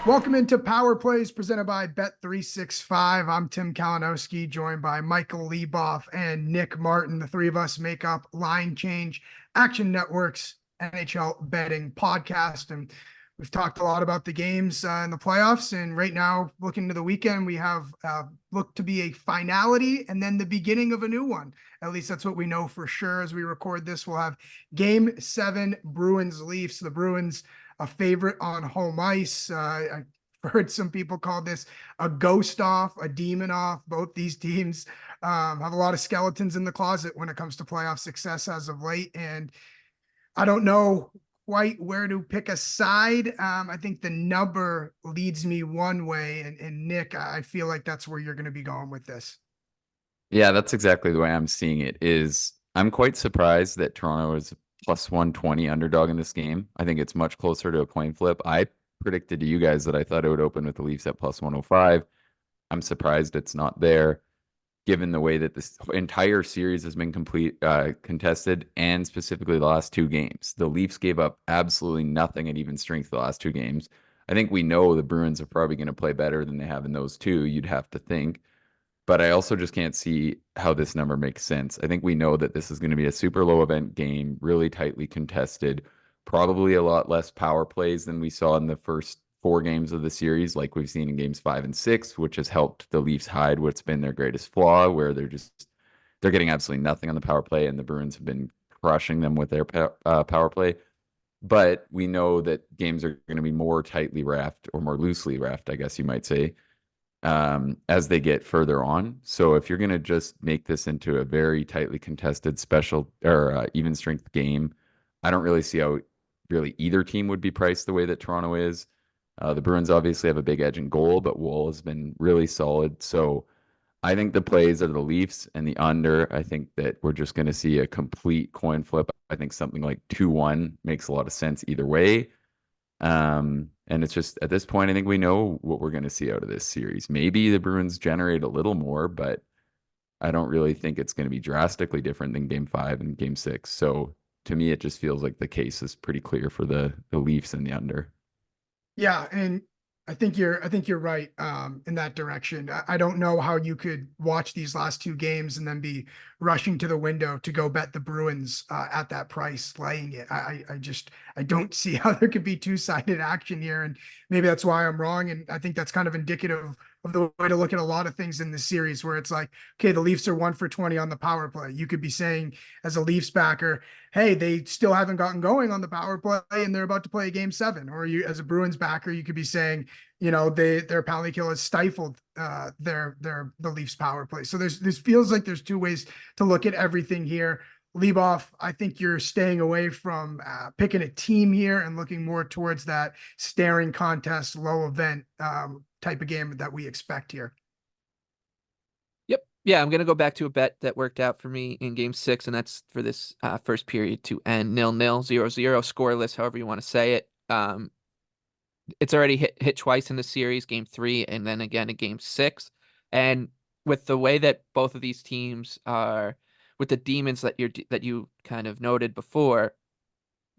Welcome into Power Plays presented by Bet365. I'm Tim Kalinowski, joined by Michael Leboff and Nick Martin. The three of us make up Line Change, Action Network's NHL betting podcast. And we've talked a lot about the games in the playoffs. And right now, looking to the weekend, we have looked to be a finality and then the beginning of a new one. At least that's what we know for sure as we record this. We'll have Game 7 Bruins Leafs. The Bruins a favorite on home ice. I've heard some people call this a ghost off, a demon off. Both these teams have a lot of skeletons in the closet when it comes to playoff success as of late. And I don't know quite where to pick a side. I think the number leads me one way. And Nick, I feel like that's where you're going to be going with this. Yeah, that's exactly the way I'm seeing it. I'm quite surprised that Toronto is plus 120 underdog in this game. I think it's much closer to a coin flip. I predicted to you guys that I thought it would open with the Leafs at plus 105. I'm surprised it's not there, given the way that this entire series has been contested, and specifically the last two games. The Leafs gave up absolutely nothing at even strength the last two games. I think we know the Bruins are probably going to play better than they have in those two, you'd have to think. But I also just can't see how this number makes sense. I think we know that this is going to be a super low event game, really tightly contested, probably a lot less power plays than we saw in the first four games of the series, like we've seen in games 5 and 6, which has helped the Leafs hide what's been their greatest flaw, where they're getting absolutely nothing on the power play, and the Bruins have been crushing them with their power play. But we know that games are going to be more tightly wrapped, or more loosely wrapped, I guess you might say, as they get further on. So if you're going to just make this into a very tightly contested special or even strength game, I don't really see how really either team would be priced the way that Toronto is. The Bruins obviously have a big edge in goal, but Woll has been really solid. So I think the plays are the Leafs and the under. I think that we're just going to see a complete coin flip. I think something like 2-1 makes a lot of sense either way. And it's just at this point, I think we know what we're going to see out of this series. Maybe the Bruins generate a little more, but I don't really think it's going to be drastically different than game 5 and game 6. So to me, it just feels like the case is pretty clear for the Leafs and the under. Yeah, and I think you're right in that direction. I don't know how you could watch these last two games and then be rushing to the window to go bet the Bruins at that price, laying it. I don't see how there could be two-sided action here, and maybe that's why I'm wrong. And I think that's kind of indicative of the way to look at a lot of things in this series, where it's like, okay, the Leafs are 1 for 20 on the power play. You could be saying as a Leafs backer, hey, they still haven't gotten going on the power play and they're about to play a game 7. Or you, as a Bruins backer, you could be saying, their penalty kill has stifled the Leafs power play. So this feels like there's two ways to look at everything here. Leboff, I think you're staying away from picking a team here and looking more towards that staring contest, low event type of game that we expect here. Yep. Yeah, I'm going to go back to a bet that worked out for me in game 6, and that's for this first period to end 0-0, 0-0, scoreless, however you want to say it. It's already hit twice in the series, game 3 and then again in game 6. And with the way that both of these teams are, with the demons that you kind of noted before,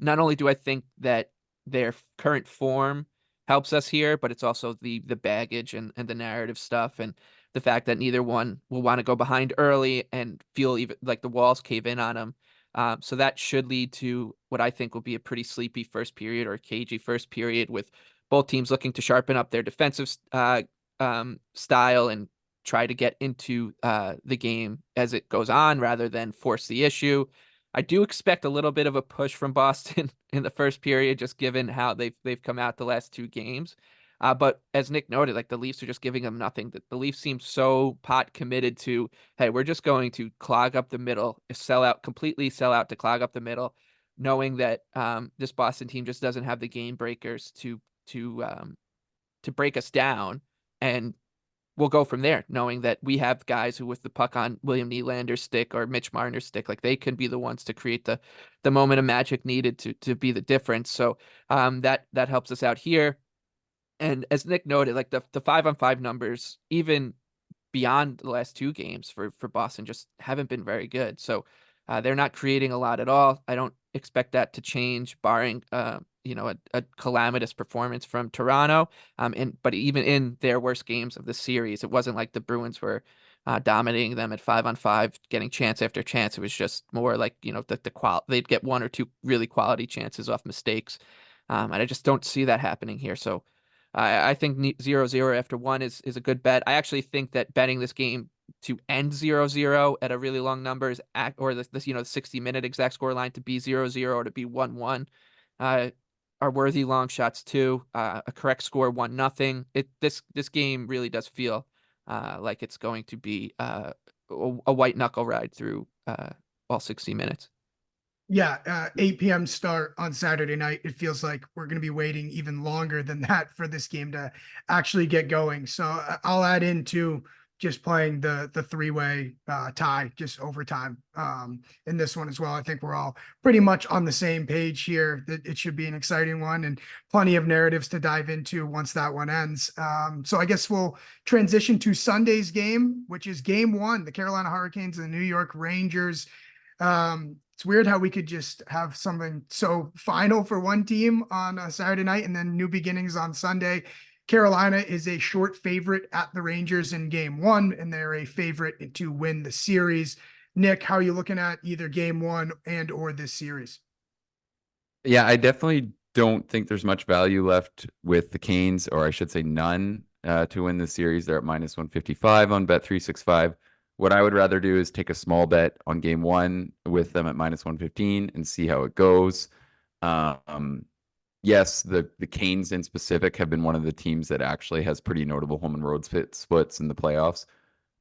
not only do I think that their current form helps us here, but it's also the baggage and the narrative stuff, and the fact that neither one will want to go behind early and feel even like the walls cave in on them. So that should lead to what I think will be a pretty sleepy first period, or cagey first period, with both teams looking to sharpen up their defensive style and try to get into the game as it goes on rather than force the issue. I do expect a little bit of a push from Boston in the first period, just given how they've come out the last two games. But as Nick noted, like, the Leafs are just giving them nothing. The Leafs seem so pot committed to, hey, we're just going to clog up the middle, completely sell out to clog up the middle, knowing that this Boston team just doesn't have the game breakers to break us down, and we'll go from there, knowing that we have guys who, with the puck on William Nylander's stick or Mitch Marner's stick, like, they can be the ones to create the moment of magic needed to be the difference. So that helps us out here. And as Nick noted, like, the 5-on-5 numbers, even beyond the last two games for Boston, just haven't been very good. So they're not creating a lot at all. I don't expect that to change, barring a calamitous performance from Toronto. But even in their worst games of the series, it wasn't like the Bruins were dominating them at 5-on-5, getting chance after chance. It was just more like, they'd get one or two really quality chances off mistakes. And I just don't see that happening here. So I think 0-0 after one is a good bet. I actually think that betting this game to end 0-0 at a really long number is or the 60-minute exact score line to be 0-0 or to be 1-1 are worthy long shots too. A correct score 1-0. This game really does feel like it's going to be a white knuckle ride through all 60 minutes. Yeah, 8 p.m. start on Saturday night. It feels like we're going to be waiting even longer than that for this game to actually get going. So I'll add into just playing the three-way tie, just overtime in this one as well. I think we're all pretty much on the same page here. That it should be an exciting one and plenty of narratives to dive into once that one ends. So I guess we'll transition to Sunday's game, which is game one, the Carolina Hurricanes and the New York Rangers. It's weird how we could just have something so final for one team on a Saturday night and then new beginnings on Sunday. Carolina is a short favorite at the Rangers in game one, and they're a favorite to win the series. Nick, how are you looking at either game one and or this series? Yeah, I definitely don't think there's much value left with the Canes, or I should say none, to win the series. They're at -155 on Bet365. What I would rather do is take a small bet on game one with them at -115 and see how it goes. Yes, the Canes in specific have been one of the teams that actually has pretty notable home and road splits in the playoffs.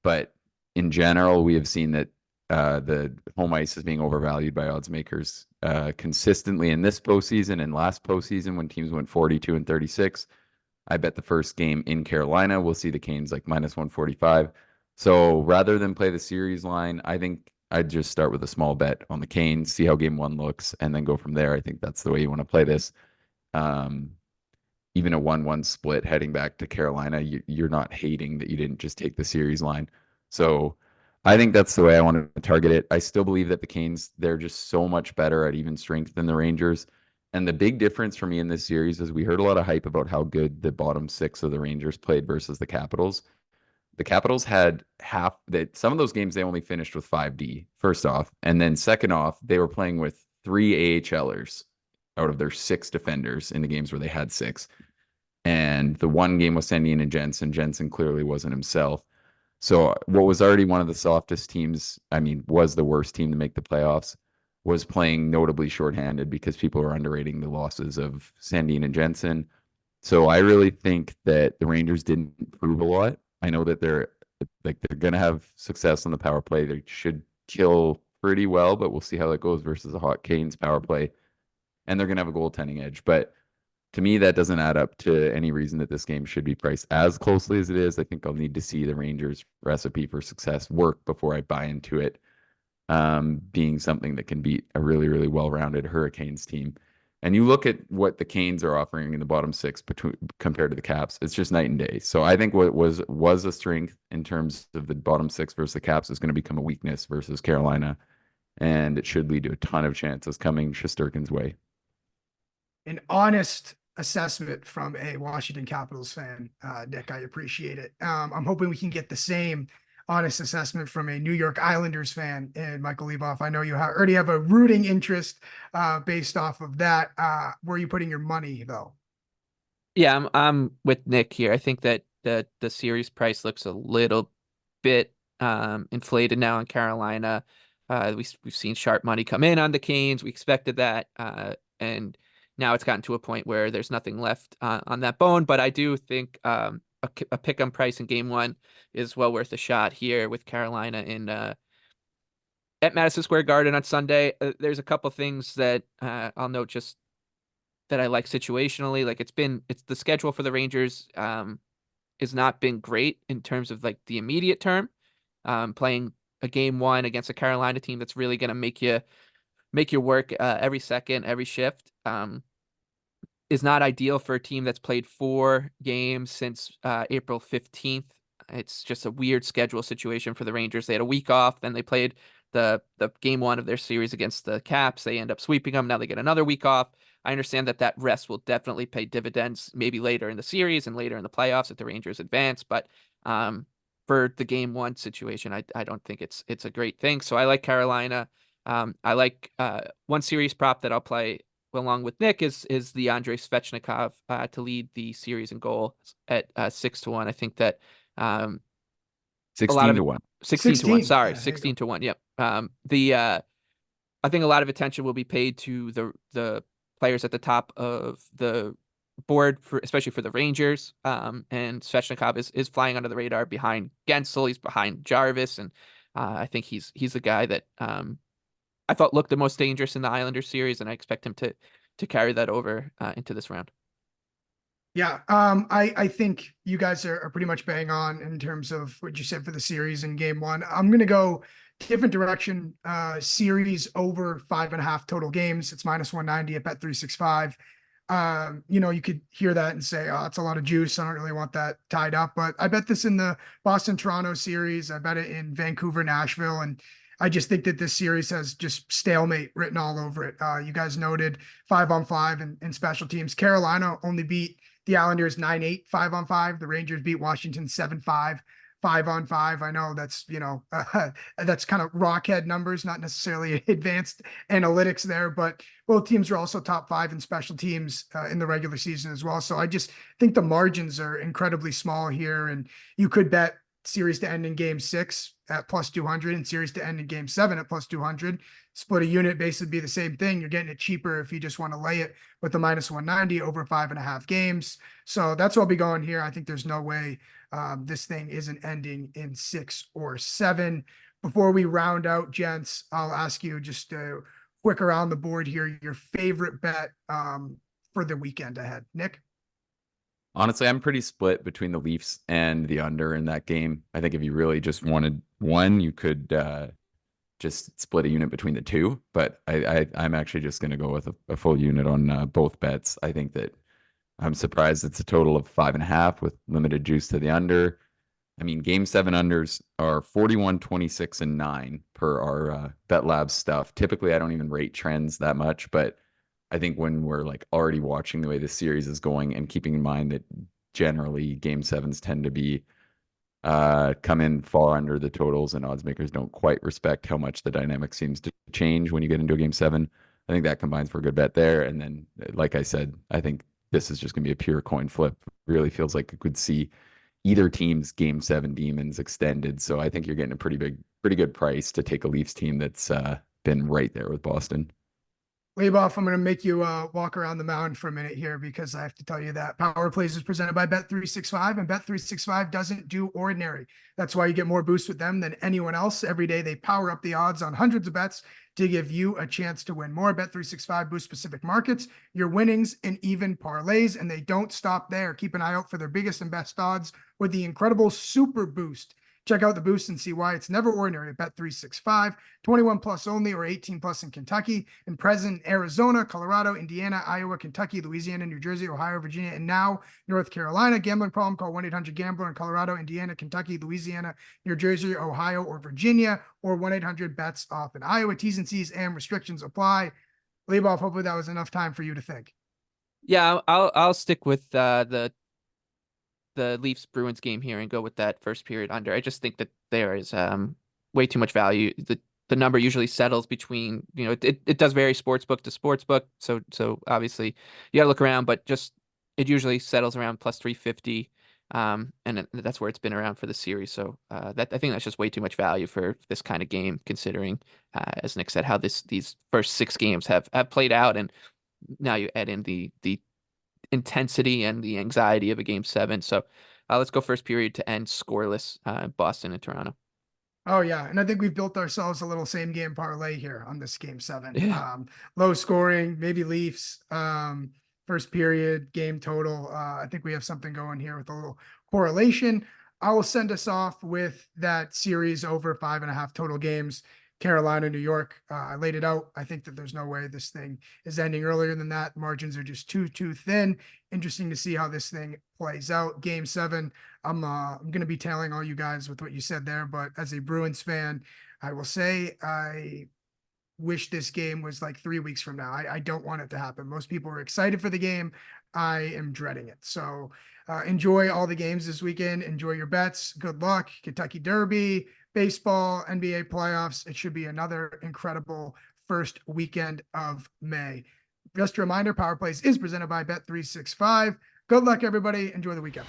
But in general, we have seen that the home ice is being overvalued by odds makers consistently in this postseason and last postseason when teams went 42-36. I bet the first game in Carolina, we'll see the Canes like -145. So rather than play the series line, I think I'd just start with a small bet on the Canes, see how game one looks, and then go from there. I think that's the way you want to play this. Even a 1-1 split heading back to Carolina, you're not hating that you didn't just take the series line. So I think that's the way I want to target it. I still believe that the Canes, they're just so much better at even strength than the Rangers. And the big difference for me in this series is we heard a lot of hype about how good the bottom six of the Rangers played versus the Capitals. The Capitals had some of those games they only finished with 5D, first off. And then second off, they were playing with 3 AHLers out of their 6 defenders in the games where they had 6. And the one game was Sandin and Jensen. Jensen clearly wasn't himself. So what was already one of the softest teams, was the worst team to make the playoffs, was playing notably shorthanded because people are underrating the losses of Sandin and Jensen. So I really think that the Rangers didn't prove a lot. I know that they're going to have success on the power play. They should kill pretty well, but we'll see how that goes versus a hot Canes power play. And they're going to have a goaltending edge. But to me, that doesn't add up to any reason that this game should be priced as closely as it is. I think I'll need to see the Rangers' recipe for success work before I buy into it being something that can beat a really, really well-rounded Hurricanes team. And you look at what the Canes are offering in the bottom six compared to the Caps, it's just night and day. So I think what was a strength in terms of the bottom six versus the Caps is going to become a weakness versus Carolina. And it should lead to a ton of chances coming Shesterkin's way. An honest assessment from a Washington Capitals fan, Nick. I appreciate it. I'm hoping we can get the same honest assessment from a New York Islanders fan and Michael Leboff. I know you already have a rooting interest based off of that. Where are you putting your money though? Yeah, I'm with Nick here. I think that the series price looks a little bit inflated now in Carolina. We've seen sharp money come in on the Canes. We expected that, and now it's gotten to a point where there's nothing left on that bone. But I do think a pick-em price in game one is well worth a shot here with Carolina in at Madison Square Garden on Sunday. There's a couple things that I'll note just that I like situationally. Like it's the schedule for the Rangers has not been great in terms of like the immediate term. Playing a game one against a Carolina team that's really going to make you work every second, every shift. Is not ideal for a team that's played 4 games since April 15th. It's just a weird schedule situation for the Rangers. They had a week off, then they played the game one of their series against the Caps. They end up sweeping them. Now they get another week off. I understand that rest will definitely pay dividends maybe later in the series and later in the playoffs if the Rangers advance. But for the game one situation, I don't think it's a great thing. So I like Carolina. I like one series prop that I'll play along with Nick is the Andrei Svechnikov to lead the series in goal at 6-1. I think that a lot 16 of to it, 1. 16-1. 16. Sorry, Yeah, there you go. 16-1. Yep. I think a lot of attention will be paid to the players at the top of the board, especially for the Rangers. And Svechnikov is flying under the radar behind Gensel. He's behind Jarvis, and I think he's the guy that I thought looked the most dangerous in the Islanders series, and I expect him to carry that over into this round. Yeah, I think you guys are pretty much bang on in terms of what you said for the series in game one. I'm gonna go different direction. Series over 5.5 total games. It's -190 at Bet365. You could hear that and say, "Oh, it's a lot of juice. I don't really want that tied up." But I bet this in the Boston-Toronto series. I bet it in Vancouver-Nashville, and I just think that this series has just stalemate written all over it. You guys noted 5-on-5 and special teams. Carolina only beat the Islanders 9-8, 5-on-5. The Rangers beat Washington 7-5, 5-on-5. I know that's, that's kind of rockhead numbers, not necessarily advanced analytics there, but both teams are also top 5 in special teams in the regular season as well. So I just think the margins are incredibly small here. And you could bet series to end in game 6 at +200 and series to end in game 7 at +200. Split a unit basically be the same thing. You're getting it cheaper if you just want to lay it with the -190 over 5.5 games. So that's what I'll be going here. I think there's no way this thing isn't ending in 6 or 7. Before we round out, gents, I'll ask you just quick around the board here, your favorite bet for the weekend ahead. Nick? Honestly, I'm pretty split between the Leafs and the under in that game. I think if you really just wanted one, you could just split a unit between the two. But I'm actually just going to go with a full unit on both bets. I think that I'm surprised it's a total of 5.5 with limited juice to the under. I mean, game 7 unders are 41, 26, and 9 per our Bet Labs stuff. Typically, I don't even rate trends that much, but I think when we're like already watching the way this series is going and keeping in mind that generally game 7s tend to be come in far under the totals and odds makers don't quite respect how much the dynamic seems to change when you get into a game 7. I think that combines for a good bet there. And then, like I said, I think this is just going to be a pure coin flip. Really feels like you could see either team's game 7 demons extended. So I think you're getting a pretty good price to take a Leafs team that's been right there with Boston. Leboff, I'm going to make you walk around the mound for a minute here because I have to tell you that Power Plays is presented by Bet365, and Bet365 doesn't do ordinary. That's why you get more boosts with them than anyone else. Every day they power up the odds on hundreds of bets to give you a chance to win more. Bet365 boosts specific markets, your winnings, and even parlays, and they don't stop there. Keep an eye out for their biggest and best odds with the incredible Super Boost. Check out the boost and see why it's never ordinary at Bet365. 21 plus only or 18 plus in Kentucky, and present in Arizona, Colorado, Indiana, Iowa, Kentucky, Louisiana, New Jersey, Ohio, Virginia, and now North Carolina. Gambling problem? Call 1-800-GAMBLER in Colorado, Indiana, Kentucky, Louisiana, New Jersey, Ohio, or Virginia, or 1-800-BETS-OFF in Iowa. T's and C's and restrictions apply. Leboff, hopefully that was enough time for you to think. Yeah, I'll stick with the Leafs-Bruins game here and go with that first period under. I just think that there is way too much value. The number usually settles between, it does vary sportsbook to sportsbook. So obviously you gotta look around, but just it usually settles around +350. And that's where it's been around for the series. So I think that's just way too much value for this kind of game, considering as Nick said, how these first 6 games have played out, and now you add in the intensity and the anxiety of a game 7. So let's go first period to end scoreless, Boston and Toronto. Oh yeah, and I think we've built ourselves a little same game parlay here on this game 7. Yeah. Low scoring, maybe Leafs. First period game total. I think we have something going here with a little correlation. I will send us off with that series over 5.5 total games. Carolina, New York. I laid it out. I think that there's no way this thing is ending earlier than that. Margins are just too thin. Interesting to see how this thing plays out. Game 7. I'm going to be tailing all you guys with what you said there, but as a Bruins fan, I will say I wish this game was like 3 weeks from now. I don't want it to happen. Most people are excited for the game. I am dreading it. So enjoy all the games this weekend. Enjoy your bets. Good luck. Kentucky Derby, baseball, NBA playoffs. It should be another incredible first weekend of May. Just a reminder, Power Plays is presented by Bet365. Good luck, everybody. Enjoy the weekend.